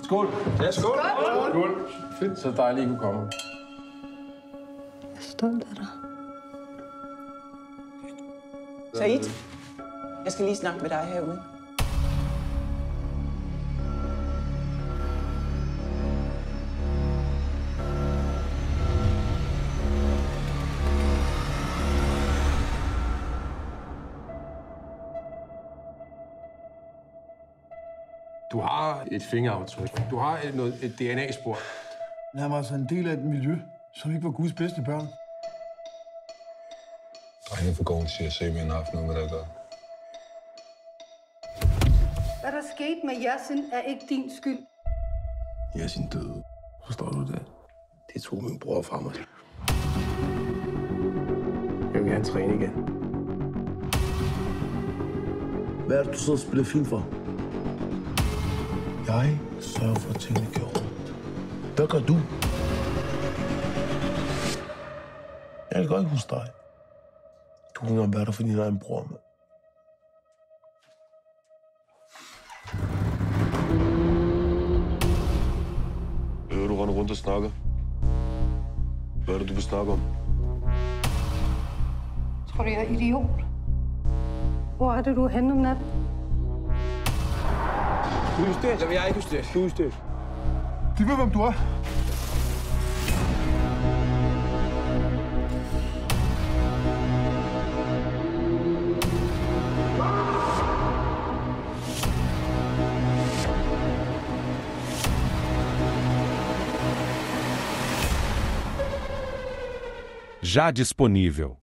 Skål. Ja, skål. Skål. Fedt, så dejligt, I kunne komme. Jeg er stolt af dig. Said, jeg skal lige snakke med dig herude. Du har et fingeraftryk. Du har et DNA-spor. Han var altså en del af et miljø, som ikke var Guds bedste børn. Drenge for gården siger, at Semien har haft noget med det at gøre. Hvad der skete med Yasin er ikke din skyld. Yasin døde. Forstår du det? Det tog min bror fra mig. Jeg vil gerne træne igen. Hvad er det, du så spiller film for? Jeg sørger for, at tingene går rundt. Hvad gør du? Jeg kan godt ikke huske dig. Du kan ikke være der for din egen bror, mand. Du render rundt og snakker. Hvad er det, du vil snakke om? Tror du, jeg er idiot? Hvor er det, du er henne om natten? Du er justeret. Jeg er ikke justeret. Du er justeret. De ved, hvem du er. Já disponível.